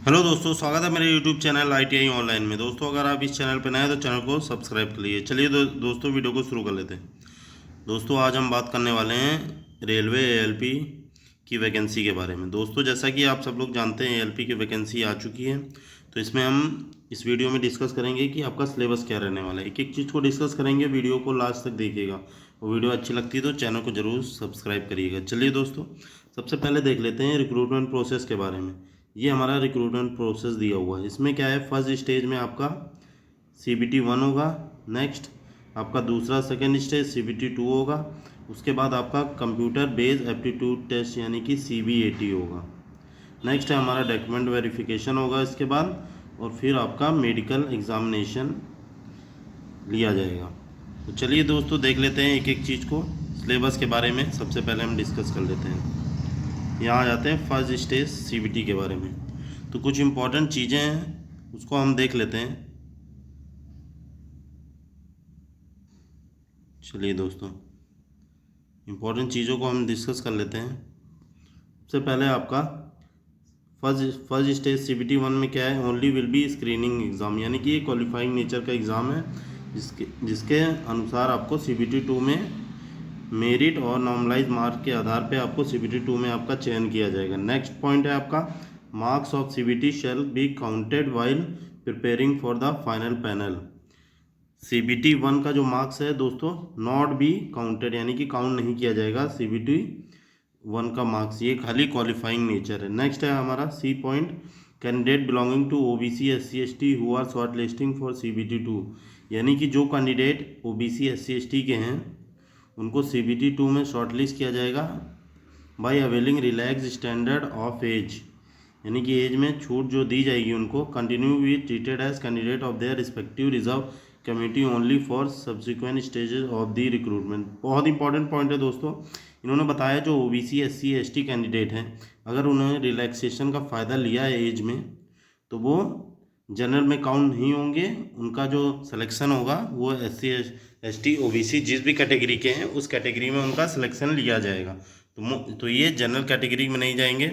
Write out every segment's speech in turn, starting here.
Hello दोस्तों, स्वागत है मेरे यूट्यूब चैनल ITI ऑनलाइन में। दोस्तों, अगर आप इस चैनल पर नए हैं तो चैनल को सब्सक्राइब कर लीजिए। चलिए दोस्तों, वीडियो को शुरू कर लेते हैं। दोस्तों, आज हम बात करने वाले हैं रेलवे ALP की वैकेंसी के बारे में। दोस्तों, जैसा कि आप सब लोग जानते हैं, ALP की वैकेंसी आ चुकी है। तो इसमें हम इस वीडियो में डिस्कस करेंगे कि आपका सिलेबस क्या रहने वाला है। एक एक चीज़ को डिस्कस करेंगे। वीडियो को लास्ट तक देखिएगा। वो वीडियो अच्छी लगती है तो चैनल को ज़रूर सब्सक्राइब करिएगा। चलिए दोस्तों, सबसे पहले देख लेते हैं रिक्रूटमेंट प्रोसेस के बारे में। ये हमारा रिक्रूटमेंट प्रोसेस दिया हुआ है। इसमें क्या है, फर्स्ट स्टेज में आपका CBT 1 होगा। नेक्स्ट आपका दूसरा सेकेंड स्टेज CBT 2 होगा। उसके बाद आपका कंप्यूटर बेस्ड एप्टीट्यूड टेस्ट यानी कि CBAT होगा। नेक्स्ट है हमारा डॉक्यूमेंट वेरिफिकेशन होगा इसके बाद, और फिर आपका मेडिकल एग्जामिनेशन लिया जाएगा। तो चलिए दोस्तों, देख लेते हैं एक एक चीज़ को। सिलेबस के बारे में सबसे पहले हम डिस्कस कर लेते हैं। यहाँ आ जाते हैं फर्स्ट स्टेज CBT के बारे में। तो कुछ इम्पोर्टेंट चीज़ें हैं, उसको हम देख लेते हैं। चलिए दोस्तों, इम्पोर्टेंट चीज़ों को हम डिस्कस कर लेते हैं। सबसे पहले आपका फर्स्ट स्टेज CBT 1 में क्या है, only will be screening exam, यानी कि ये क्वालिफाइंग नेचर का एग्ज़ाम है, जिसके अनुसार आपको CBT 2 में मेरिट और नॉर्मलाइज मार्क के आधार पे आपको CBT 2 में आपका चयन किया जाएगा। नेक्स्ट पॉइंट है आपका, marks of CBT shall be counted while preparing for the final panel. CBT 1 का जो मार्क्स है दोस्तों, नॉट बी काउंटेड, यानी कि काउंट नहीं किया जाएगा CBT 1 का मार्क्स, ये खाली क्वालिफाइंग नेचर है। नेक्स्ट है हमारा C point, candidate belonging to OBC SC ST who are shortlisting for CBT 2, यानी कि जो कैंडिडेट OBC SC ST के हैं उनको CBT 2 में शॉर्टलिस्ट किया जाएगा by availing relax standard of age, यानी कि एज में छूट जो दी जाएगी उनको, continue be treated as candidate of their respective reserve committee only for subsequent stages of the recruitment. बहुत इंपॉर्टेंट पॉइंट है दोस्तों। इन्होंने बताया जो OBC SC ST कैंडिडेट हैं, अगर उन्होंने रिलैक्सेशन का फ़ायदा लिया है एज में, तो वो जनरल में काउंट नहीं होंगे। उनका जो सिलेक्शन होगा वो SC ST OBC जिस भी कैटेगरी के हैं उस कैटेगरी में उनका सिलेक्शन लिया जाएगा। तो ये जनरल कैटेगरी में नहीं जाएंगे।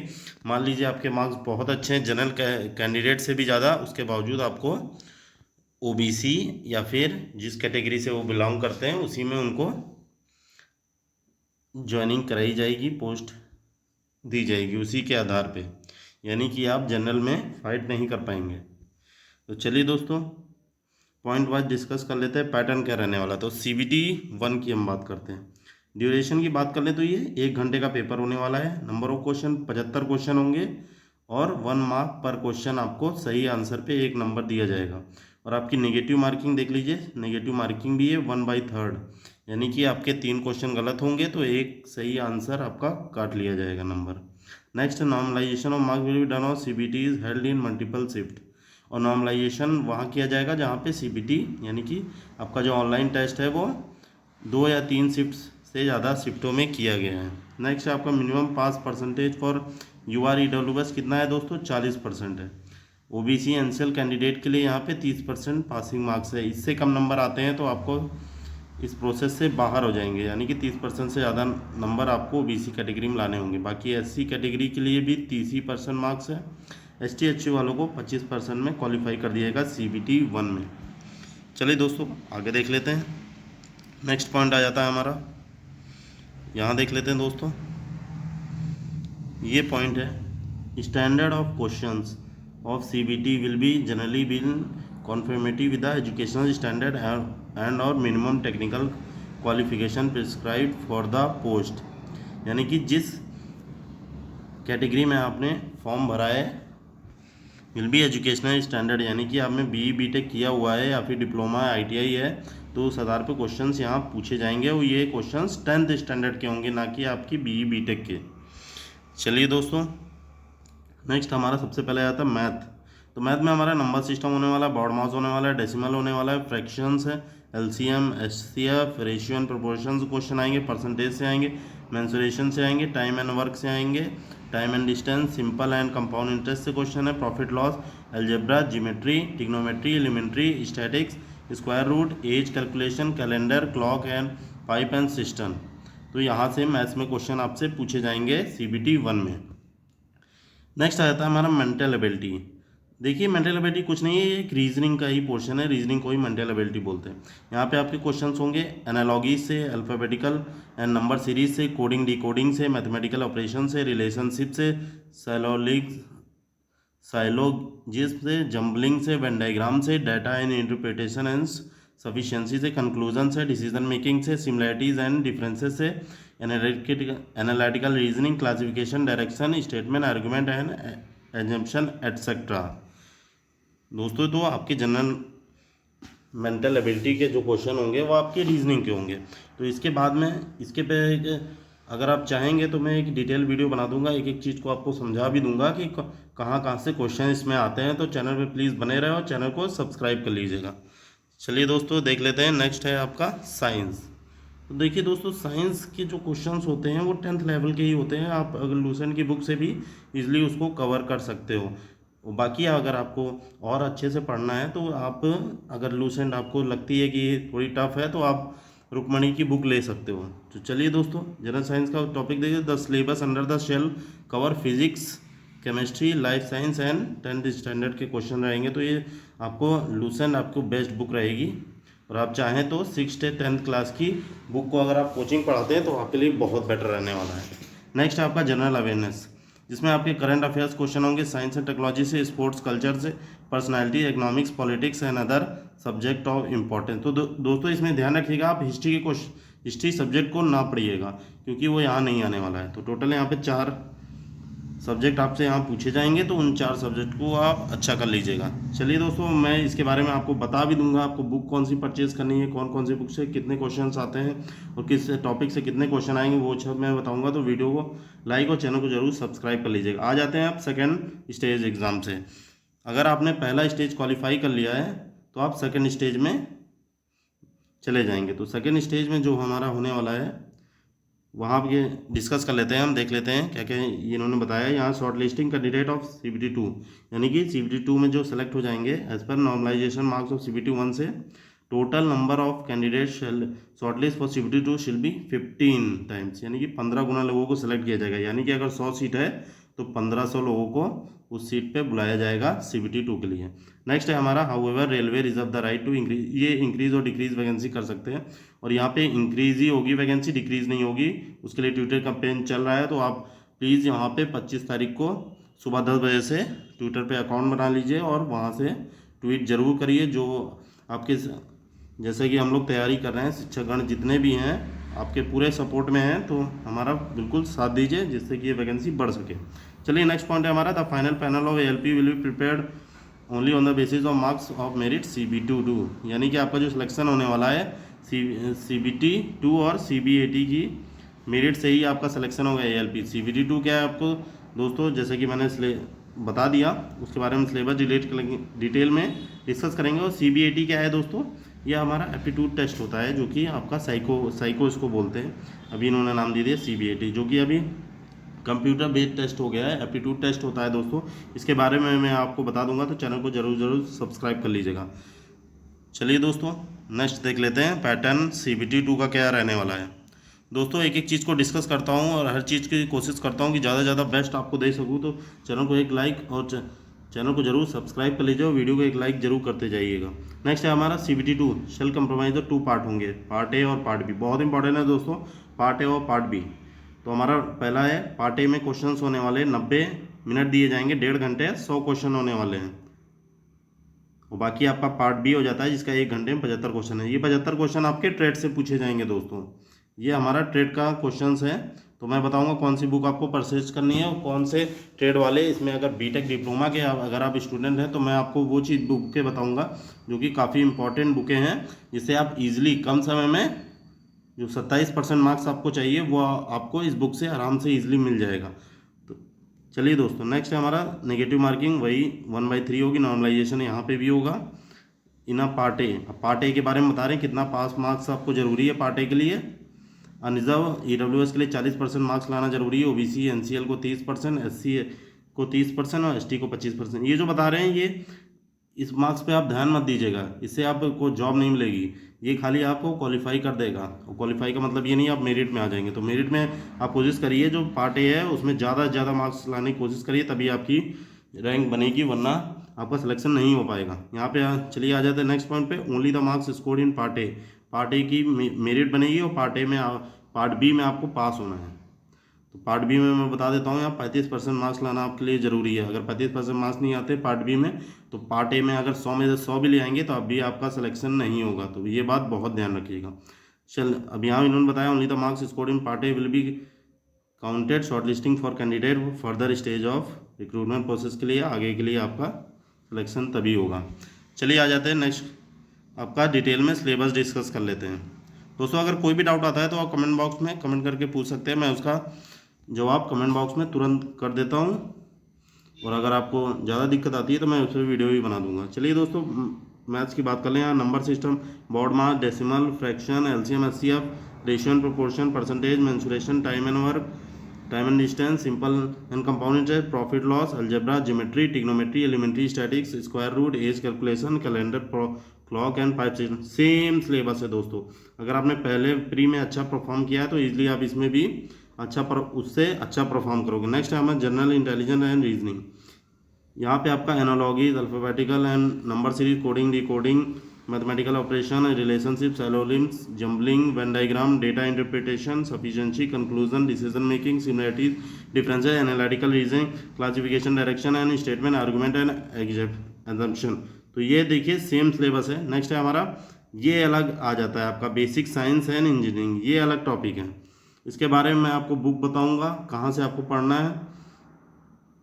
मान लीजिए आपके मार्क्स बहुत अच्छे हैं जनरल कैंडिडेट से भी ज़्यादा, उसके बावजूद आपको OBC या फिर जिस कैटेगरी से वो बिलोंग करते हैं उसी में उनको ज्वाइनिंग कराई जाएगी, पोस्ट दी जाएगी उसी के आधार पे, यानी कि आप जनरल में फाइट नहीं कर पाएंगे। तो चलिए दोस्तों, पॉइंट वाइज डिस्कस कर लेते हैं पैटर्न क्या रहने वाला। तो CBT 1 की हम बात करते हैं। ड्यूरेशन की बात कर ले तो ये 1 घंटे का पेपर होने वाला है। नंबर ऑफ क्वेश्चन 75 क्वेश्चन होंगे, और 1 मार्क पर क्वेश्चन आपको सही आंसर पे 1 नंबर दिया जाएगा। और आपकी नेगेटिव मार्किंग देख लीजिए, नेगेटिव मार्किंग भी है 1/3, यानी कि आपके 3 क्वेश्चन गलत होंगे तो 1 सही आंसर आपका काट लिया जाएगा नंबर। Next, normalization of mark will be done of CBT is held in multiple shift, और नॉर्मलाइजेशन वहाँ किया जाएगा जहाँ पे CBT यानी कि आपका जो ऑनलाइन टेस्ट है वो 2 या 3 शिफ्ट से ज़्यादा शिफ्टों में किया गया है। नेक्स्ट आपका minimum pass percentage for UREWS कितना है दोस्तों, 40% है। OBC NCL कैंडिडेट के लिए यहाँ पे 30% पासिंग मार्क्स है। इससे कम नंबर आते हैं तो आपको इस प्रोसेस से बाहर हो जाएंगे, यानी कि 30% से ज़्यादा नंबर आपको OBC कैटेगरी में लाने होंगे। बाकी SC कैटेगरी के लिए भी 30% मार्क्स है। ST HC वालों को 25% में क्वालिफाई कर दिएगा CBT 1 में। चलिए दोस्तों, आगे देख लेते हैं। नेक्स्ट पॉइंट आ जाता है हमारा, यहाँ देख लेते हैं दोस्तों। ये पॉइंट है, standard of questions of CBT will be generally been confirmative with the educational standard and और minimum technical qualification prescribed for the post, यानी कि जिस कैटेगरी में आपने फॉर्म भरा है विल बी एजुकेशनल स्टैंडर्ड, यानी कि आपने BE BTech किया हुआ है या फिर डिप्लोमा ITI है, तो उस आधार पे क्वेश्चंस यहाँ पूछे जाएंगे। और ये क्वेश्चंस 10th स्टैंडर्ड के होंगे, ना कि आपकी BE BTech के। चलिए दोस्तों, नेक्स्ट हमारा सबसे पहले आता है मैथ। तो मैथ में हमारा नंबर सिस्टम होने वाला है, बॉर्ड मास होने वाला है, डेसिमल होने वाला है, फ्रैक्शंस है, LCM HCF ratio and proportions question आएंगे, परसेंटेज से आएंगे, मेंसुरेशन से आएंगे, टाइम एंड वर्क से आएंगे, time and distance, simple and compound interest से क्वेश्चन है, profit loss, algebra, geometry, trigonometry, elementary, statics, square root, age calculation, calendar, clock and pipe and system. तो यहाँ से मैथ्स में क्वेश्चन आपसे पूछे जाएंगे CBT 1 में। नेक्स्ट आ जाता है हमारा मेंटल एबिलिटी। देखिए मेंटल एबिलिटी कुछ नहीं है, ये एक रीजनिंग का ही पोर्शन है, रीजनिंग को ही मेंटल एबिलिटी बोलते हैं। यहाँ पे आपके क्वेश्चंस होंगे एनालॉगी से, अल्फ़ाबेटिकल एंड नंबर सीरीज से, कोडिंग डिकोडिंग से, मैथमेटिकल ऑपरेशन से, रिलेशनशिप से, साइलोजिज्म से, जम्बलिंग से, वेन डायग्राम से, data and interpretation and sufficiency से, कंक्लूजन से, डिसीजन मेकिंग से, सिमिलैरिटीज एंड डिफरेंसेस से, analytical reasoning, classification, direction, statement, argument and assumption etcetera. दोस्तों तो आपके जनरल मेंटल एबिलिटी के जो क्वेश्चन होंगे वो आपके रीजनिंग के होंगे। तो इसके बाद में इसके पे अगर आप चाहेंगे तो मैं एक डिटेल वीडियो बना दूंगा, एक एक चीज़ को आपको समझा भी दूंगा कि कहाँ कहाँ से क्वेश्चन इसमें आते हैं। तो चैनल पे प्लीज़ बने रहे और चैनल को सब्सक्राइब कर लीजिएगा। चलिए दोस्तों देख लेते हैं, नेक्स्ट है आपका साइंस। तो देखिए दोस्तों, साइंस के जो क्वेश्चंस होते हैं वो 10th लेवल के ही होते हैं। आप अगर लूसेंट की बुक से भी इजीली उसको कवर कर सकते हो। और बाकी अगर आपको और अच्छे से पढ़ना है तो आप, अगर लूसेंट आपको लगती है कि ये थोड़ी टफ है तो आप रुक्मणी की बुक ले सकते हो। तो चलिए दोस्तों, जनरल साइंस का टॉपिक देखिए, the syllabus under the shell cover physics, chemistry, life science and 10th standard के क्वेश्चन रहेंगे। तो ये आपको लूसेंट आपको बेस्ट बुक रहेगी। और आप चाहें तो 6th से 10th क्लास की बुक को अगर आप कोचिंग पढ़ाते हैं तो आपके लिए बहुत बेटर रहने वाला है। नेक्स्ट है आपका जनरल अवेयरनेस, जिसमें आपके करंट अफेयर्स क्वेश्चन होंगे साइंस एंड टेक्नोलॉजी से, स्पोर्ट्स कल्चर से, personality, economics, politics and other subject of importance. तो दोस्तों इसमें ध्यान रखिएगा, आप हिस्ट्री के हिस्ट्री सब्जेक्ट को ना पढ़िएगा क्योंकि वो यहाँ नहीं आने वाला है। तो टोटल यहाँ पे 4 सब्जेक्ट आपसे यहाँ पूछे जाएंगे, तो उन 4 सब्जेक्ट को आप अच्छा कर लीजिएगा। चलिए दोस्तों, मैं इसके बारे में आपको बता भी दूंगा, आपको बुक कौन सी परचेज़ करनी है, कौन कौन सी बुक से कितने क्वेश्चंस आते हैं और किस टॉपिक से कितने क्वेश्चन आएंगे, वो सब मैं बताऊंगा। तो वीडियो को लाइक और चैनल को जरूर सब्सक्राइब कर लीजिएगा। आ जाते हैं आप सेकेंड स्टेज एग्ज़ाम से। अगर आपने पहला स्टेज क्वालिफाई कर लिया है तो आप सेकेंड स्टेज में चले जाएंगे। तो सेकेंड स्टेज में जो हमारा होने वाला है वहाँ ये डिस्कस कर लेते हैं, हम देख लेते हैं क्या क्या इन्होंने बताया। यहाँ short listing candidate of CBT 2, यानी कि CBT 2 में जो सेलेक्ट हो जाएंगे as per normalisation marks of CBT 1 से, total number of candidate short list for CBT 2 शिल बी 15 टाइम्स, यानी कि 15 गुना लोगों को सेलेक्ट किया जाएगा। यानी कि अगर 100 सीट है तो 1500 लोगों को उस सीट पे बुलाया जाएगा CBT 2 के लिए। नेक्स्ट है हमारा however railway reserve the right to increase, ये इंक्रीज और डिक्रीज वैकेंसी कर सकते हैं। और यहाँ पे इंक्रीज ही होगी वैकेंसी, डिक्रीज नहीं होगी। उसके लिए ट्विटर कैंपेन चल रहा है, तो आप प्लीज़ यहाँ पे 25 तारीख को सुबह 10 बजे से ट्विटर पे अकाउंट बना लीजिए और वहाँ से ट्वीट जरूर करिए। जो आपके जैसे कि हम लोग तैयारी कर रहे हैं, शिक्षकगण जितने भी हैं आपके पूरे सपोर्ट में हैं, तो हमारा बिल्कुल साथ दीजिए जिससे कि ये वैकेंसी बढ़ सके। चलिए नेक्स्ट पॉइंट है हमारा, the final panel of ALP will be prepared only on the basis of marks of merit CBT 2, यानी कि आपका जो सिलेक्शन होने वाला है CBT 2 और CBAT की मेरिट से ही आपका सिलेक्शन होगा। ALP CBT 2 क्या है आपको दोस्तों, जैसे कि मैंने बता दिया, उसके बारे में सिलेबस डिटेल में डिस्कस करेंगे। और CBAT क्या है दोस्तों, ये हमारा एप्टीट्यूड टेस्ट होता है जो कि आपका साइको इसको बोलते हैं। अभी इन्होंने नाम दे दिया CBAT, जो कि अभी कंप्यूटर बेस्ड टेस्ट हो गया है, एप्टीट्यूड टेस्ट होता है दोस्तों। इसके बारे में मैं आपको बता दूंगा, तो चैनल को जरूर सब्सक्राइब कर लीजिएगा। चलिए दोस्तों नेक्स्ट देख लेते हैं पैटर्न CBT 2 का क्या रहने वाला है। दोस्तों एक एक चीज़ को डिस्कस करता हूँ और हर चीज़ की कोशिश करता हूँ कि ज़्यादा से ज़्यादा बेस्ट आपको दे सकूँ। तो चैनल को एक लाइक और चैनल को जरूर सब्सक्राइब कर लीजिए और वीडियो को एक लाइक जरूर करते जाइएगा। नेक्स्ट है हमारा CBT 2 शेल कंप्रोमाइज, 2 पार्ट होंगे, पार्ट A और पार्ट B। बहुत इंपॉर्टेंट है दोस्तों पार्ट A और पार्ट B। तो हमारा पहला है पार्ट A में क्वेश्चंस होने वाले 90 मिनट दिए जाएंगे, 1.5 घंटे 100 क्वेश्चन होने वाले हैं। और बाकी आपका पार्ट B हो जाता है जिसका 1 घंटे में 75 क्वेश्चन है। ये 75 क्वेश्चन आपके ट्रेड से पूछे जाएंगे दोस्तों। ये हमारा ट्रेड का क्वेश्चंस है। तो मैं बताऊंगा कौन सी बुक आपको परचेज करनी है और कौन से ट्रेड वाले, इसमें अगर BTech डिप्लोमा के अगर आप स्टूडेंट हैं तो मैं आपको वो चीज़ बुक के बताऊंगा जो कि काफ़ी इंपॉर्टेंट बुकें हैं, जिससे आप इजीली कम समय में जो 27% मार्क्स आपको चाहिए वो आपको इस बुक से आराम से इजीली मिल जाएगा। तो चलिए दोस्तों नेक्स्ट है हमारा नेगेटिव मार्किंग, वही 1/3 होगी, नॉर्मलाइजेशन यहाँ पे भी होगा in part A। Part A के बारे में बता रहे हैं कितना पास मार्क्स आपको ज़रूरी है पार्ट A के लिए। अनरिजर्व EWS के लिए 40% मार्क्स लाना जरूरी है, OBC NCL को 30%, SC को 30% और ST को 25%। ये जो बता रहे हैं ये इस मार्क्स पे आप ध्यान मत दीजिएगा, इससे आपको जॉब नहीं मिलेगी। ये खाली आपको क्वालिफाई कर देगा। और क्वालिफाई का मतलब ये नहीं आप मेरिट में आ जाएंगे। तो मेरिट में आप कोशिश करिए जो पार्ट A है उसमें ज़्यादा से ज़्यादा मार्क्स लाने की कोशिश करिए, तभी आपकी रैंक बनेगी, वरना आपका सिलेक्शन नहीं हो पाएगा। यहाँ पे चलिए आ जाते हैं नेक्स्ट पॉइंट पे। Only the marks scored in part A, part A की मेरिट बनेगी और पार्ट ए में पार्ट बी में आपको पास होना है। तो पार्ट बी में मैं बता देता हूँ, यहाँ 35% मार्क्स लाना आपके लिए ज़रूरी है। अगर 35% मार्क्स नहीं आते पार्ट बी में, तो पार्ट ए में अगर 100 में से 100 भी ले आएंगे तो अभी आपका सिलेक्शन नहीं होगा। तो ये बात बहुत ध्यान रखिएगा। चल अब यहाँ इन्होंने बताया only the marks scored in part A will be counted short listing for candidate further stage of recruitment process के लिए, आगे के लिए आपका सिलेक्शन तभी होगा। चलिए आ जाते हैं नेक्स्ट, आपका डिटेल में सिलेबस डिस्कस कर लेते हैं। दोस्तों अगर कोई भी डाउट आता है तो आप कमेंट बॉक्स में कमेंट करके पूछ सकते हैं, मैं उसका जवाब कमेंट बॉक्स में तुरंत कर देता हूँ। और अगर आपको ज़्यादा दिक्कत आती है तो मैं उस पर वीडियो भी बना दूंगा। चलिए दोस्तों मैथ्स की बात कर लें। यहाँ number system, board marks, decimal, fraction, LCM, HCF, ratio and proportion, percentage, mensuration, time and work, time and distance, simple and compound interest, profit loss, algebra, geometry, trigonometry, elementary statics, square root, age calculation, calendar, clock and pipe system, same syllabus है दोस्तों। अगर आपने पहले pre में अच्छा perform किया है तो इजीली आप इसमें भी उससे अच्छा परफॉर्म करोगे। नेक्स्ट है हमारा जनरल इंटेलिजेंस एंड रीजनिंग। यहाँ पे आपका analogies, alphabetical and number series, coding, decoding, mathematical operation, relationship, allonyms, jumbling, Venn diagram, data interpretation, sufficiency, conclusion, decision making, similarities, differences, analytical reasoning, classification, direction and statement, argument and exemption. तो ये देखिए same syllabus है। Next है हमारा, ये अलग आ जाता है आपका बेसिक साइंस एंड इंजीनियरिंग, ये अलग टॉपिक है। इसके बारे में मैं आपको बुक बताऊंगा कहाँ से आपको पढ़ना है।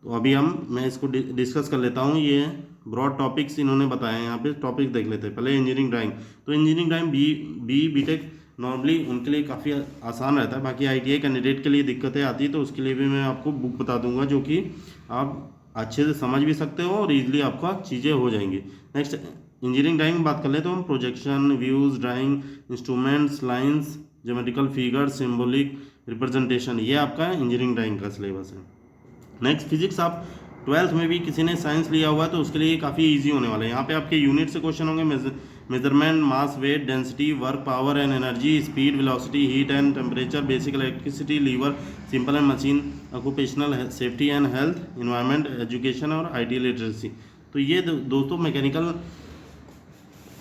तो अभी मैं इसको डिस्कस कर लेता हूँ। ये ब्रॉड टॉपिक्स इन्होंने बताए हैं, यहाँ पे टॉपिक देख लेते हैं। पहले इंजीनियरिंग ड्राइंग, तो इंजीनियरिंग ड्राइंग बीटेक नॉर्मली उनके लिए काफ़ी आसान रहता है। बाकी आईटीआई कैंडिडेट के लिए दिक्कतें आती है, तो उसके लिए भी मैं आपको बुक बता दूंगा जो कि आप अच्छे से समझ भी सकते हो और ईजिली आपका चीज़ें हो जाएंगी। नेक्स्ट इंजीनियरिंग ड्राइंग बात कर ले तो हम projection, views, drawing, instruments, lines, geometrical figure, symbolic representation, ये आपका इंजीनियरिंग ड्राइंग का सिलेबस है। नेक्स्ट फिजिक्स, आप 12th में भी किसी ने साइंस लिया हुआ है तो उसके लिए काफ़ी इजी होने वाला है। यहाँ पे आपके यूनिट से क्वेश्चन होंगे, measurement, mass, weight, density, work, power and energy, speed, velocity, heat and temperature, basic electricity, lever, simple and machine, occupational safety and health, environment, education और आईटी लिटरेसी। तो ये दोस्तों मैकेनिकल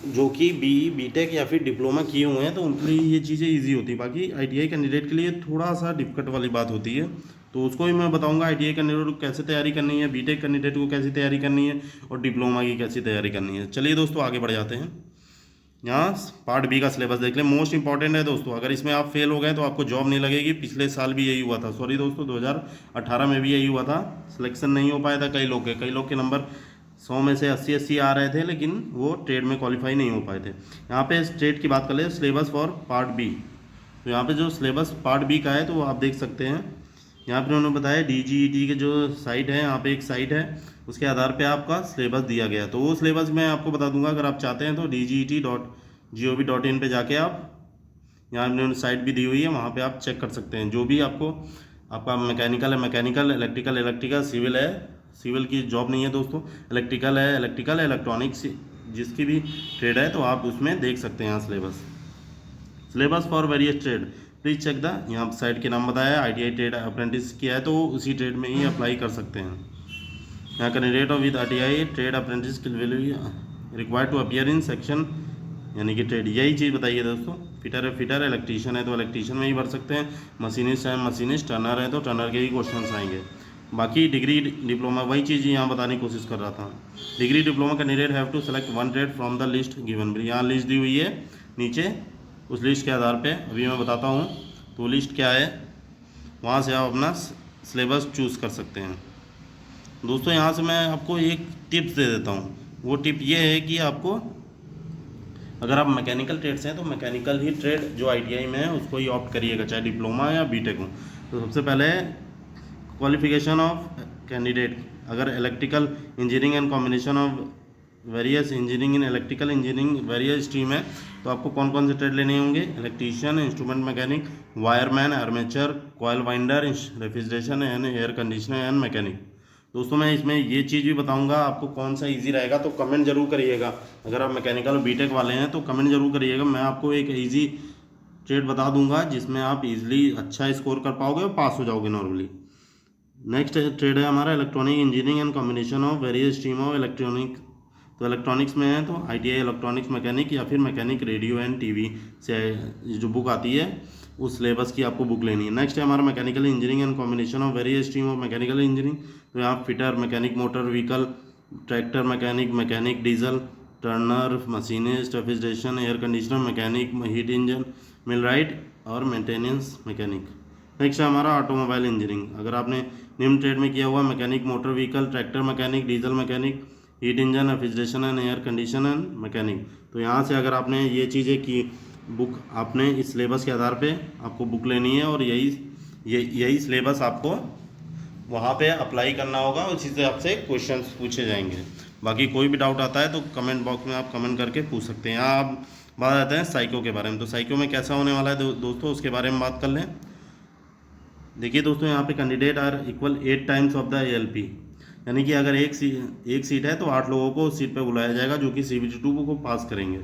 जो कि बीटेक या फिर डिप्लोमा किए हुए हैं तो उनके लिए ये चीज़ें इजी होती है। बाकी आईटीआई कैंडिडेट के लिए थोड़ा सा डिफिकल्ट वाली बात होती है, तो उसको भी मैं बताऊंगा आईटीआई कैंडिडेट को कैसे तैयारी करनी है, बीटेक कैंडिडेट को कैसी तैयारी करनी है और डिप्लोमा की कैसी तैयारी करनी है। चलिए दोस्तों आगे बढ़ जाते हैं। यहाँ पार्ट बी का सिलेबस देख लें, मोस्ट इंपॉर्टेंट है दोस्तों। अगर इसमें आप फेल हो गए तो आपको जॉब नहीं लगेगी। पिछले साल भी यही हुआ था, सॉरी दोस्तों 2018 में भी यही हुआ था, सिलेक्शन नहीं हो पाया था कई लोग के नंबर 100 में से 80 आ रहे थे, लेकिन वो ट्रेड में क्वालिफाई नहीं हो पाए थे। यहाँ पे ट्रेड की बात कर ले, सिलेबस फॉर पार्ट बी। तो यहाँ पे जो सिलेबस पार्ट बी का है तो वो आप देख सकते हैं। यहाँ पे उन्होंने बताया DGET के जो साइट है, यहाँ पे एक साइट है, उसके आधार पे आपका सिलेबस दिया गया। तो वो सिलेबस मैं आपको बता दूंगा, अगर आप चाहते हैं तो DGET.gov.in पे जाके आप, यहाँ उन्होंने साइट भी दी हुई है, वहाँ पे आप चेक कर सकते हैं। जो भी आपका मैकेनिकल है मैकेनिकल, इलेक्ट्रिकल, सिविल है सिविल की जॉब नहीं है दोस्तों, इलेक्ट्रिकल है इलेक्ट्रॉनिक्स, जिसकी भी ट्रेड है तो आप उसमें देख सकते हैं। यहाँ syllabus for various trade, please check the, यहाँ साइट के नाम बताया, आईटीआई ट्रेड अप्रेंटिस किया है तो उसी ट्रेड में ही अप्लाई कर सकते हैं। यहाँ candidate of with ITI trade apprentice required to appear in section, यानी कि ट्रेड, यही चीज़ बताइए दोस्तों। फिटर है, इलेक्ट्रीशियन है तो इलेक्ट्रीशियन में ही भर सकते हैं, मशीनिस्ट है मशीनिस्ट, टर्नर है तो टर्नर के ही क्वेश्चन आएंगे। बाकी डिग्री डिप्लोमा वही चीज़ यहाँ बताने की कोशिश कर रहा था। Degree diploma candidate have to select one trade from the list given, यहाँ लिस्ट दी हुई है नीचे, उस लिस्ट के आधार पे अभी मैं बताता हूँ। तो लिस्ट क्या है, वहाँ से आप अपना सिलेबस चूज़ कर सकते हैं। दोस्तों यहाँ से मैं आपको एक टिप्स दे देता हूँ। वो टिप ये है कि आपको, अगर आप मैकेनिकल ट्रेड से हैं तो मैकेनिकल ही ट्रेड जो आईटीआई में है उसको ही ऑप्ट करिएगा, चाहे डिप्लोमा या बीटेक हो। तो सबसे पहले क्वालिफिकेशन ऑफ कैंडिडेट, अगर electrical engineering and combination of various engineering in electrical engineering various stream है तो आपको कौन कौन से ट्रेड लेने होंगे, electrician, instrument mechanic, wireman, armature, coil winder, refrigeration and air conditioner and mechanic. दोस्तों मैं इसमें ये चीज़ भी बताऊंगा आपको कौन सा इजी रहेगा, तो कमेंट जरूर करिएगा। अगर आप मैकेनिकल बीटेक वाले हैं तो कमेंट जरूर करिएगा, मैं आपको एक इजी ट्रेड बता दूंगा जिसमें आप इजीली अच्छा स्कोर कर पाओगे और पास हो जाओगे नॉर्मली। नेक्स्ट ट्रेड है हमारा electronic engineering and combination of various stream of electronic. तो इलेक्ट्रॉनिक्स में है तो ITI इलेक्ट्रॉनिक्स मैकेनिक या फिर मैकेनिक रेडियो एंड टीवी से जो बुक आती है उस सिलेबस की आपको बुक लेनी है। नेक्स्ट है हमारा mechanical engineering and combination of various stream of mechanical engineering. तो यहाँ fitter, mechanic motor vehicle, tractor mechanic, mechanic diesel, Turner, machinist, refrigeration, air conditioner mechanic, heat engine, millwright और मेंटेनेंस मैकेनिक। नेक्स्ट है हमारा automobile engineering. अगर आपने निम्न trade में किया हुआ mechanic motor vehicle, tractor mechanic, diesel mechanic, heat engine, refrigeration and air condition and mechanic, तो यहाँ से अगर आपने ये चीज़ें की बुक आपने इस सिलेबस के आधार पे आपको बुक लेनी है और यही सिलेबस आपको वहाँ पे अप्लाई करना होगा। उसी से आपसे क्वेश्चंस पूछे जाएंगे। बाकी कोई भी डाउट आता है तो कमेंट बॉक्स में आप कमेंट करके पूछ सकते हैं। यहाँ आप बात आते हैं साइको के बारे में। तो साइको में कैसा होने वाला है दोस्तों, उसके बारे में बात कर लें। देखिए दोस्तों, यहाँ पे candidate are equal 8 times of the ALP, यानी कि अगर एक सीट है तो 8 लोगों को उस सीट पे बुलाया जाएगा जो कि CBT 2 को पास करेंगे।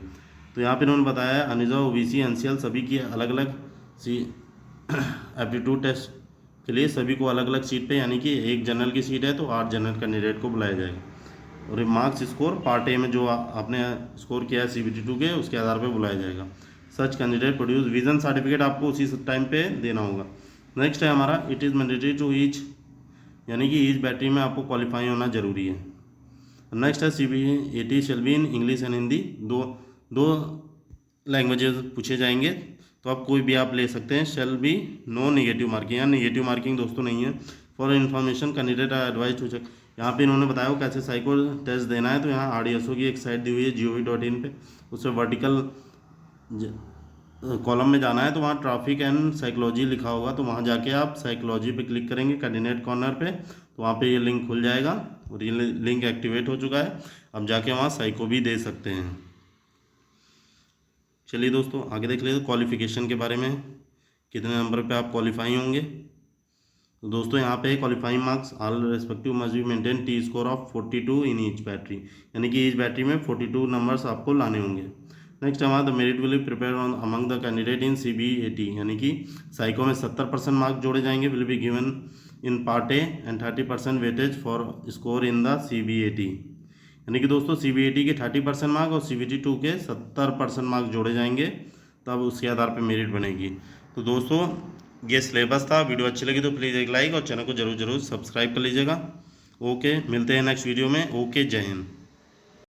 तो यहाँ पे उन्होंने बताया है अनिजा, OBC, NCL सभी की अलग अलग एप्टीट्यूड टेस्ट के लिए सभी को अलग अलग सीट पे, यानी कि एक जनरल की सीट है तो 8 जनरल कैंडिडेट को बुलाया जाएगा। और मार्क्स स्कोर पार्ट ए में जो आपने स्कोर किया है CBT 2 के उसके आधार पर बुलाया जाएगा। Such candidate produce vision certificate आपको उसी टाइम पे देना होगा। नेक्स्ट है हमारा it is mandatory to each, यानी कि ईच बैटरी में आपको क्वालिफाई होना जरूरी है। नेक्स्ट है CBAT shall be in English and Hindi, दो लैंग्वेजेस पूछे जाएंगे। तो आप कोई भी आप ले सकते हैं। Shall be no negative marking, यहाँ नेगेटिव मार्किंग दोस्तों नहीं है। For information candidate are advise to check, यहाँ पे इन्होंने बताया वो कैसे साइको टेस्ट देना है। तो यहाँ RDSO की एक साइट दी हुई है gov.in पे, उससे वर्टिकल कॉलम में जाना है तो वहाँ ट्रैफिक एंड साइकोलॉजी लिखा होगा। तो वहाँ जाके आप साइकोलॉजी पे क्लिक करेंगे कैंडिडेट कॉर्नर पे, तो वहाँ पे ये लिंक खुल जाएगा और ये लिंक एक्टिवेट हो चुका है। अब जाके वहाँ साइको भी दे सकते हैं। चलिए दोस्तों आगे देख लेते क्वालिफिकेशन के बारे में, कितने नंबर पे आप क्वालिफाई होंगे। तो दोस्तों यहाँ पे qualifying marks all respective must be maintain T score of 42 in each battery, यानी कि ईच बैटरी में 42 नंबर्स आपको लाने होंगे। नेक्स्ट हमारा the merit will be prepare on among the candidate in CBAT, यानी कि साइको में 70% मार्क्स जोड़े जाएंगे, will be given in part A and 30% weightage for score in the CBAT, यानी कि दोस्तों CBAT के 30% मार्क और CBT 2 के 70% मार्क्स जोड़े जाएंगे, तब उसके आधार पर मेरिट बनेगी। तो दोस्तों ये सिलेबस था। वीडियो अच्छी लगी तो प्लीज़ एक लाइक और चैनल को जरूर सब्सक्राइब कर लीजिएगा। ओके, मिलते हैं नेक्स्ट वीडियो में। ओके, जय हिंद।